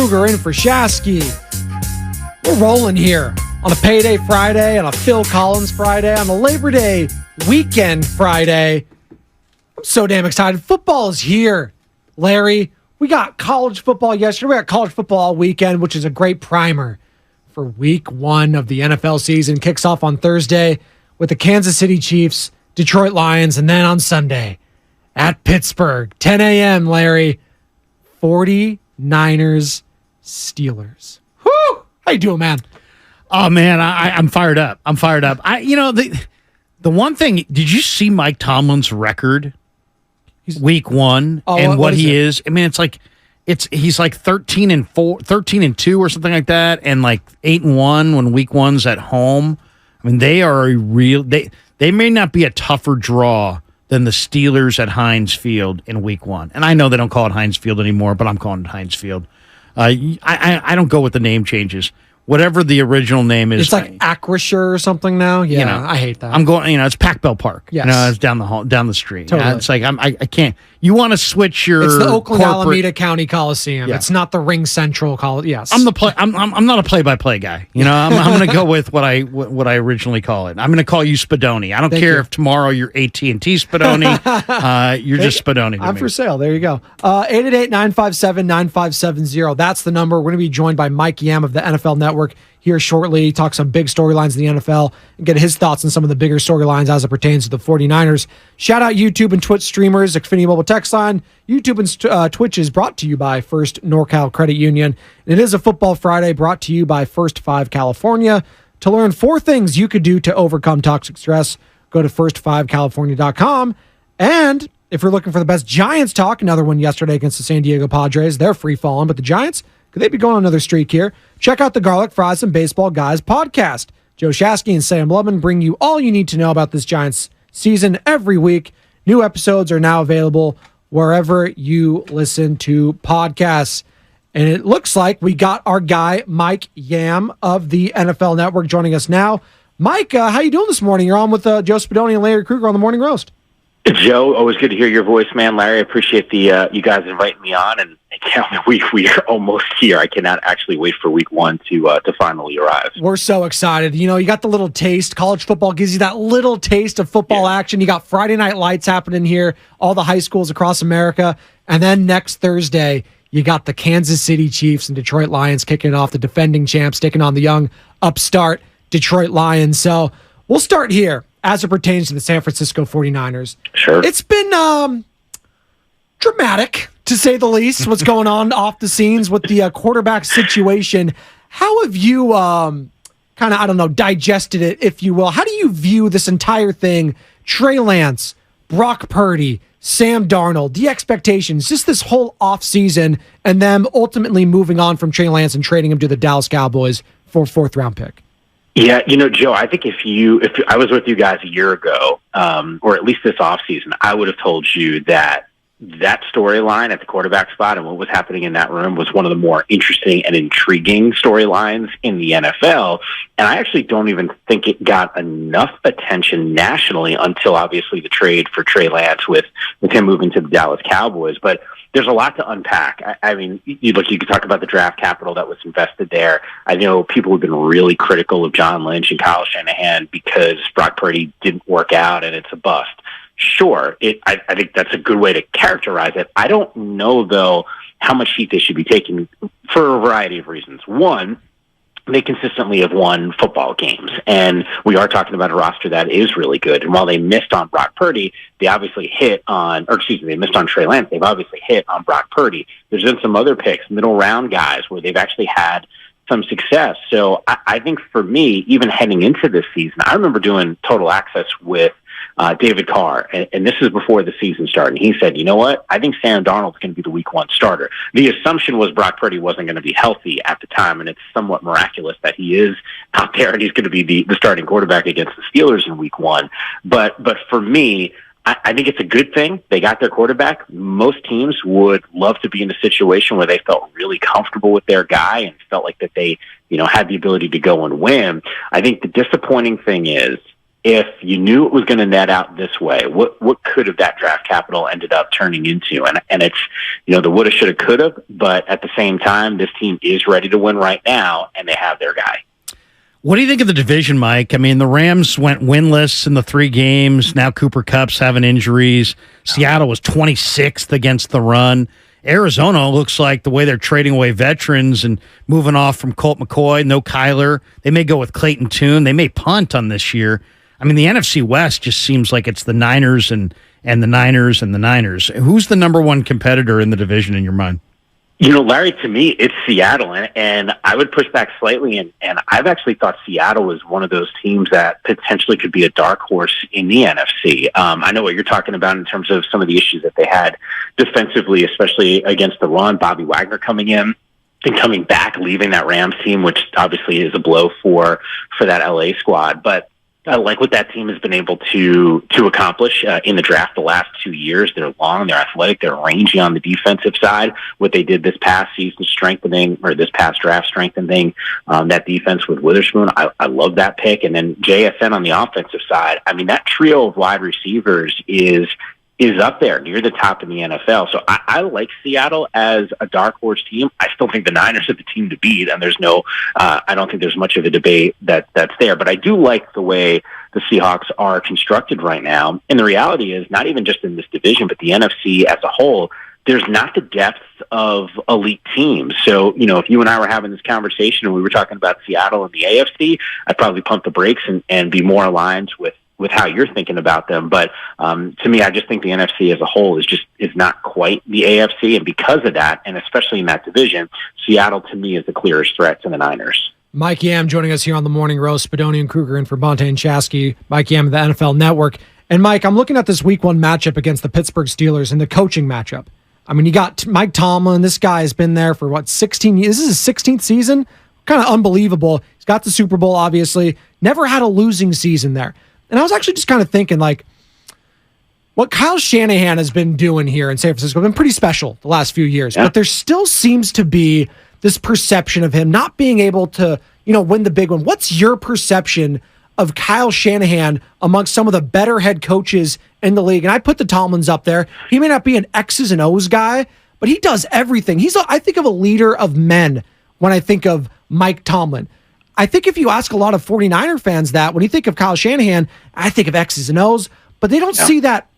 Kruger in for Shasky. We're rolling here on a payday Friday, on a Phil Collins Friday, on a Labor Day weekend Friday. I'm so damn excited. Football is here, Larry. We got college football yesterday. We got college football all weekend, which is a great primer for week one of the NFL season. Kicks off on Thursday with the Kansas City Chiefs, Detroit Lions, and then on Sunday at Pittsburgh, 10 a.m., Larry, 49ers, Steelers. Whoo! How you doing, man? Oh, man, I'm fired up. The one thing, did you see Mike Tomlin's record week one and what he is? I mean, he's like 13-2 or something like that, and like 8-1 when week one's at home. I mean, they are they may not be a tougher draw than the Steelers at Heinz Field in week one. And I know they don't call it Heinz Field anymore, but I'm calling it Heinz Field. I don't go with the name changes. Whatever the original name is. It's like Acrisure or something now. Yeah, I hate that. I'm going, it's Pac Bell Park. Yes. It's down the street. Totally. It's like, I can't. You want to switch your It's the Oakland corporate, Alameda County Coliseum. Yeah. It's not the Ring Central Coliseum. Yes. I'm not a play-by-play guy. I'm going to go with what I originally call it. I'm going to call you Spadoni. I don't care if tomorrow you're AT&T Spadoni. You're just Spadoni to I'm me. for sale. There you go. 888-957-9570. That's the number. We're going to be joined by Mike Yam of the NFL Network here shortly. Talk some big storylines in the NFL and get his thoughts on some of the bigger storylines as it pertains to the 49ers. Shout out YouTube and Twitch streamers, Xfinity Mobile Text Line. YouTube and Twitch is brought to you by First NorCal Credit Union. And it is a Football Friday brought to you by First 5 California. To learn 4 things you could do to overcome toxic stress, go to first5california.com. And if you're looking for the best Giants talk, another one yesterday against the San Diego Padres, they're free falling, but the Giants, could they be going on another streak here? Check out the Garlic Fries and Baseball Guys podcast. Joe Shasky and Sam Lubman bring you all you need to know about this Giants season every week. New episodes are now available wherever you listen to podcasts. And it looks like we got our guy, Mike Yam of the NFL Network, joining us now. Mike, how you doing this morning? You're on with Joe Spadoni and Larry Kruger on the Morning Roast. Joe, always good to hear your voice, man. Larry, I appreciate the you guys inviting me on, and we are almost here. I cannot actually wait for week one to finally arrive. We're so excited. You got the little taste. College football gives you that little taste of football action. You got Friday Night Lights happening here, all the high schools across America, and then next Thursday, you got the Kansas City Chiefs and Detroit Lions kicking off, the defending champs taking on the young upstart Detroit Lions. So we'll start here as it pertains to the San Francisco 49ers. Sure. It's been dramatic, to say the least, what's going on off the scenes with the quarterback situation. How have you digested it, if you will? How do you view this entire thing? Trey Lance, Brock Purdy, Sam Darnold, the expectations, just this whole offseason, and them ultimately moving on from Trey Lance and trading him to the Dallas Cowboys for a 4th-round pick. Yeah, Joe, I think if I was with you guys a year ago, or at least this offseason, I would have told you that storyline at the quarterback spot and what was happening in that room was one of the more interesting and intriguing storylines in the NFL. And I actually don't even think it got enough attention nationally until obviously the trade for Trey Lance with him moving to the Dallas Cowboys. But there's a lot to unpack. I mean, you could talk about the draft capital that was invested there. I know people have been really critical of John Lynch and Kyle Shanahan because Brock Purdy didn't work out and it's a bust. Sure, I think that's a good way to characterize it. I don't know, though, how much heat they should be taking for a variety of reasons. One, they consistently have won football games, and we are talking about a roster that is really good. And while they missed on Brock Purdy, they missed on Trey Lance. They've obviously hit on Brock Purdy. There's been some other picks, middle round guys, where they've actually had some success. So I think for me, even heading into this season, I remember doing Total Access with David Carr, and this is before the season started. And he said, you know what? I think Sam Darnold's going to be the week one starter. The assumption was Brock Purdy wasn't going to be healthy at the time, and it's somewhat miraculous that he is out there and he's going to be the starting quarterback against the Steelers in week one. But for me, I think it's a good thing they got their quarterback. Most teams would love to be in a situation where they felt really comfortable with their guy and felt like that they, had the ability to go and win. I think the disappointing thing is if you knew it was going to net out this way, what could have that draft capital ended up turning into? And it's, the woulda, shoulda, coulda, but at the same time, this team is ready to win right now, and they have their guy. What do you think of the division, Mike? I mean, the Rams went winless in the 3 games. Now Cooper Kupp's having injuries. Seattle was 26th against the run. Arizona looks like the way they're trading away veterans and moving off from Colt McCoy, no Kyler. They may go with Clayton Tune. They may punt on this year. I mean, the NFC West just seems like it's the Niners and the Niners and the Niners. Who's the number one competitor in the division in your mind? Larry, to me, it's Seattle, and I would push back slightly, and I've actually thought Seattle was one of those teams that potentially could be a dark horse in the NFC. I know what you're talking about in terms of some of the issues that they had defensively, especially against the run. Bobby Wagner coming in and coming back, leaving that Rams team, which obviously is a blow for that LA squad. But I like what that team has been able to accomplish in the draft the last 2 years. They're long, they're athletic, they're rangy on the defensive side. What they did this past season, this past draft, strengthening that defense with Witherspoon. I love that pick. And then JSN on the offensive side. I mean, that trio of wide receivers is up there near the top in the NFL. So I like Seattle as a dark horse team. I still think the Niners are the team to beat, and there's I don't think there's much of a debate that's there. But I do like the way the Seahawks are constructed right now. And the reality is, not even just in this division, but the NFC as a whole, there's not the depth of elite teams. So, if you and I were having this conversation and we were talking about Seattle and the AFC, I'd probably pump the brakes and be more aligned with how you're thinking about them. But to me, I just think the NFC as a whole is not quite the AFC. And because of that, and especially in that division, Seattle to me is the clearest threat to the Niners. Mike Yam joining us here on the Morning Roast. Spadoni and Kruger in for Bonta and Chasky. Mike Yam of the NFL Network. And Mike, I'm looking at this Week 1 matchup against the Pittsburgh Steelers and the coaching matchup. I mean, you got Mike Tomlin. This guy has been there for 16 years? This is his 16th season? Kind of unbelievable. He's got the Super Bowl, obviously. Never had a losing season there. And I was actually just kind of thinking, what Kyle Shanahan has been doing here in San Francisco has been pretty special the last few years. Yeah. But there still seems to be this perception of him not being able to, win the big one. What's your perception of Kyle Shanahan amongst some of the better head coaches in the league? And I put the Tomlins up there. He may not be an X's and O's guy, but he does everything. I think of a leader of men when I think of Mike Tomlin. I think if you ask a lot of 49er fans that, when you think of Kyle Shanahan, I think of X's and O's, but they don't see that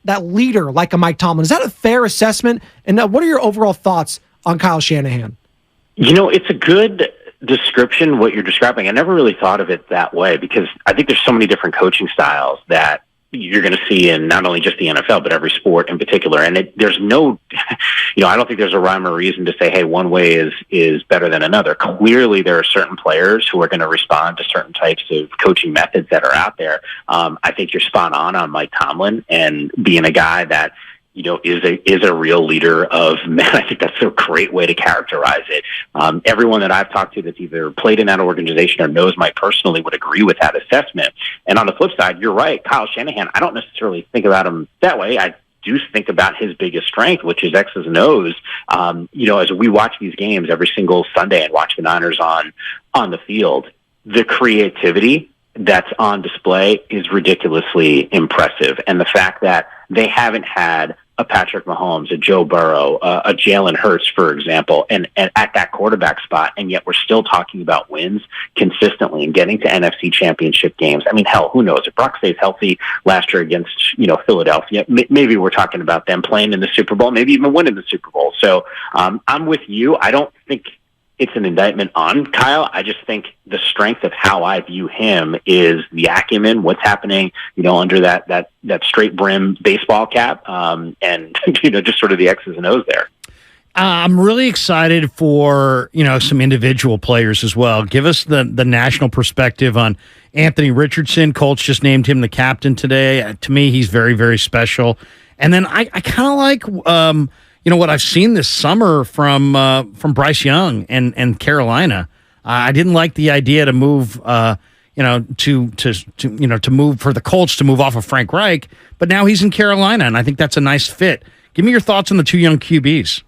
leader like a Mike Tomlin. Is that a fair assessment? And what are your overall thoughts on Kyle Shanahan? It's a good description, what you're describing. I never really thought of it that way, because I think there's so many different coaching styles that you're going to see in not only just the NFL, but every sport in particular. And there's no, I don't think there's a rhyme or reason to say, hey, one way is better than another. Clearly, there are certain players who are going to respond to certain types of coaching methods that are out there. I think you're spot on Mike Tomlin and being a guy that, is a real leader of men. I think that's a great way to characterize it. Everyone that I've talked to that's either played in that organization or knows Mike personally would agree with that assessment. And on the flip side, you're right. Kyle Shanahan, I don't necessarily think about him that way. I do think about his biggest strength, which is X's and O's. As we watch these games every single Sunday and watch the Niners on the field, the creativity that's on display is ridiculously impressive. And the fact that they haven't had a Patrick Mahomes, a Joe Burrow, a Jalen Hurts, for example, and at that quarterback spot, and yet we're still talking about wins consistently and getting to NFC championship games. I mean, hell, who knows? If Brock stays healthy last year against, Philadelphia, maybe we're talking about them playing in the Super Bowl, maybe even winning the Super Bowl. So I'm with you. I don't think it's an indictment on Kyle. I just think the strength of how I view him is the acumen, what's happening, under that straight brim baseball cap, and just sort of the X's and O's there. I'm really excited for some individual players as well. Give us the national perspective on Anthony Richardson. Colts just named him the captain today. To me, he's very, very special. And then I kind of like what I've seen this summer from Bryce Young and Carolina. I didn't like the idea to move, to move for the Colts to move off of Frank Reich, but now he's in Carolina, and I think that's a nice fit. Give me your thoughts on the two young QBs.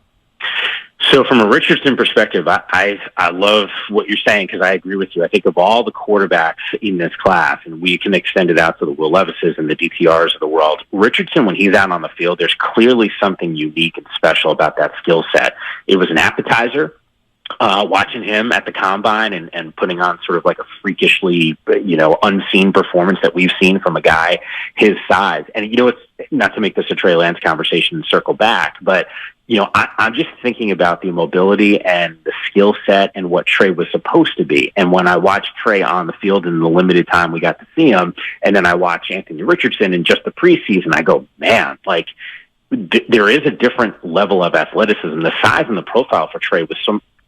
So from a Richardson perspective, I love what you're saying because I agree with you. I think of all the quarterbacks in this class, and we can extend it out to the Will Levises and the DTRs of the world, Richardson, when he's out on the field, there's clearly something unique and special about that skill set. It was an appetizer. Watching him at the combine and putting on sort of like a freakishly, unseen performance that we've seen from a guy his size. And, it's not to make this a Trey Lance conversation and circle back, but, I'm just thinking about the mobility and the skill set and what Trey was supposed to be. And when I watched Trey on the field in the limited time we got to see him, and then I watch Anthony Richardson in just the preseason, I go, man, like, there is a different level of athleticism. The size and the profile for Trey was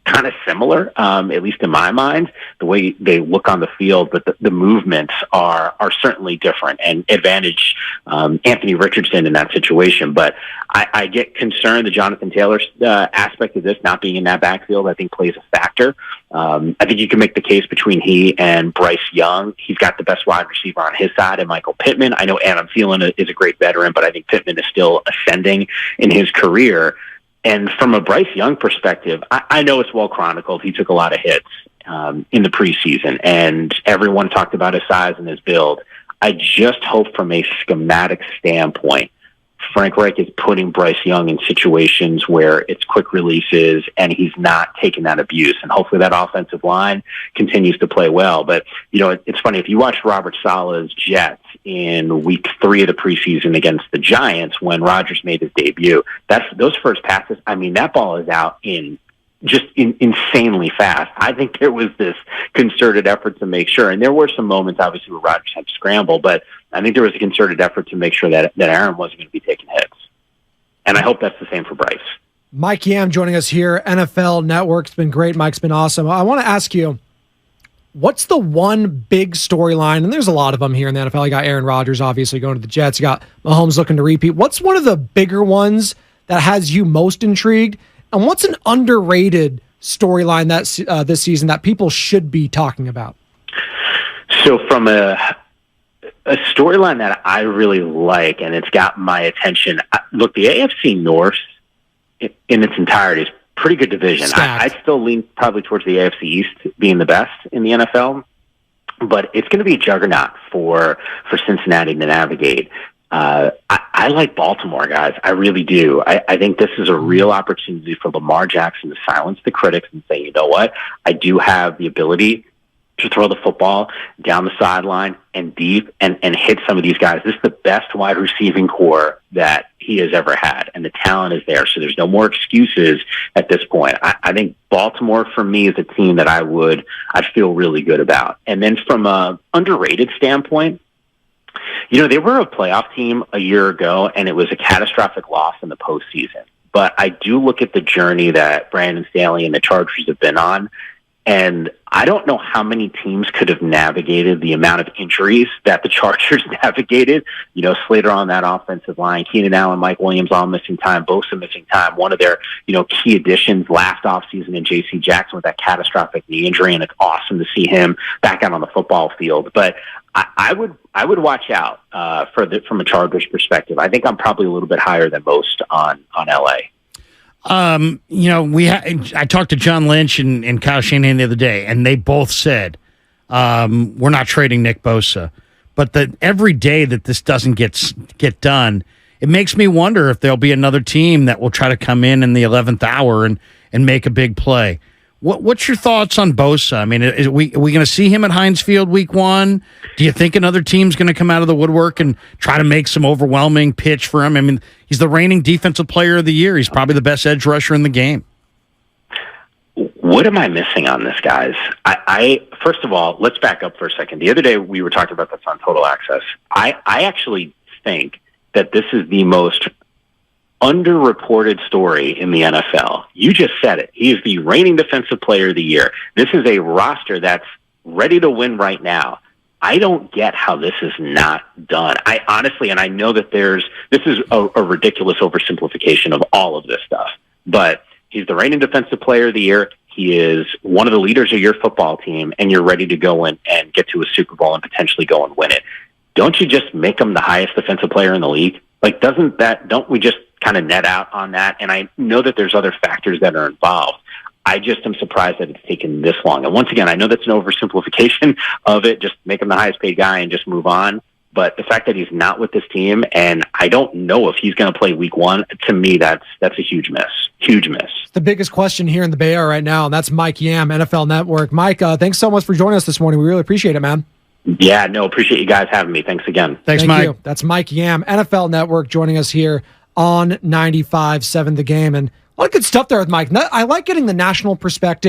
kind of similar, at least in my mind, the way they look on the field, but the movements are certainly different and advantage Anthony Richardson in that situation. But I get concerned the Jonathan Taylor aspect of this not being in that backfield, I think plays a factor. I think you can make the case between he and Bryce Young. He's got the best wide receiver on his side, and Michael Pittman. I know Adam Thielen is a great veteran, but I think Pittman is still ascending in his career. And from a Bryce Young perspective, I know it's well chronicled. He took a lot of hits in the preseason, and everyone talked about his size and his build. I just hope from a schematic standpoint, Frank Reich is putting Bryce Young in situations where it's quick releases and he's not taking that abuse. And hopefully that offensive line continues to play well. But, it's funny, if you watch Robert Saleh's Jets in week 3 of the preseason against the Giants when Rodgers made his debut, those first passes, that ball is out insanely fast. I think there was this concerted effort to make sure, and there were some moments obviously where Rodgers had to scramble, but I think there was a concerted effort to make sure that Aaron wasn't going to be taking hits. And I hope that's the same for Bryce. Mike Yam joining us here, NFL Network. It's been great. Mike's been awesome. I want to ask you, what's the one big storyline? And there's a lot of them here in the NFL. You got Aaron Rodgers obviously going to the Jets. You got Mahomes looking to repeat. What's one of the bigger ones that has you most intrigued? And what's an underrated storyline this season that people should be talking about? So from a storyline that I really like, and it's got my attention, look, the AFC North in its entirety is a pretty good division. I still lean probably towards the AFC East being the best in the NFL, but it's going to be a juggernaut for Cincinnati to navigate. I like Baltimore, guys. I really do. I think this is a real opportunity for Lamar Jackson to silence the critics and say, you know what? I do have the ability to throw the football down the sideline and deep and hit some of these guys. This is the best wide receiving core that he has ever had, and the talent is there, so there's no more excuses at this point. I think Baltimore, for me, is a team that I'd feel really good about. And then from a underrated standpoint, they were a playoff team a year ago, and it was a catastrophic loss in the postseason. But I do look at the journey that Brandon Staley and the Chargers have been on, and I don't know how many teams could have navigated the amount of injuries that the Chargers navigated. Slater on that offensive line, Keenan Allen, Mike Williams all missing time, Bosa missing time. One of their, key additions last offseason in J.C. Jackson with that catastrophic knee injury, and it's awesome to see him back out on the football field. But I would watch out from a Chargers perspective. I think I'm probably a little bit higher than most on LA. I talked to John Lynch and Kyle Shanahan the other day, and they both said we're not trading Nick Bosa. But every day that this doesn't get done, it makes me wonder if there'll be another team that will try to come in the 11th hour and make a big play. What's your thoughts on Bosa? Are we going to see him at Heinz Field week 1? Do you think another team's going to come out of the woodwork and try to make some overwhelming pitch for him? He's the reigning defensive player of the year. He's probably the best edge rusher in the game. What am I missing on this, guys? I first of all, let's back up for a second. The other day we were talking about this on Total Access. I actually think that this is the most underreported story in the NFL. You just said it. He is the reigning defensive player of the year. This is a roster that's ready to win right now. I don't get how this is not done. I honestly, and I know that this is a ridiculous oversimplification of all of this stuff, but he's the reigning defensive player of the year. He is one of the leaders of your football team, and you're ready to go in and get to a Super Bowl and potentially go and win it. Don't you just make him the highest defensive player in the league? Don't we just kind of net out on that. And I know that there's other factors that are involved. I just am surprised that it's taken this long. And once again, I know that's an oversimplification of it. Just make him the highest paid guy and just move on. But the fact that he's not with this team, and I don't know if he's going to play week 1, to me, that's a huge miss. Huge miss. It's the biggest question here in the Bay Area right now, and that's Mike Yam, NFL Network. Mike, thanks so much for joining us this morning. We really appreciate it, man. Yeah, no, appreciate you guys having me. Thanks again. Thanks, Thank Mike. you. That's Mike Yam, NFL Network, joining us here on 95.7 The Game. And a lot of good stuff there with Mike. I like getting the national perspective.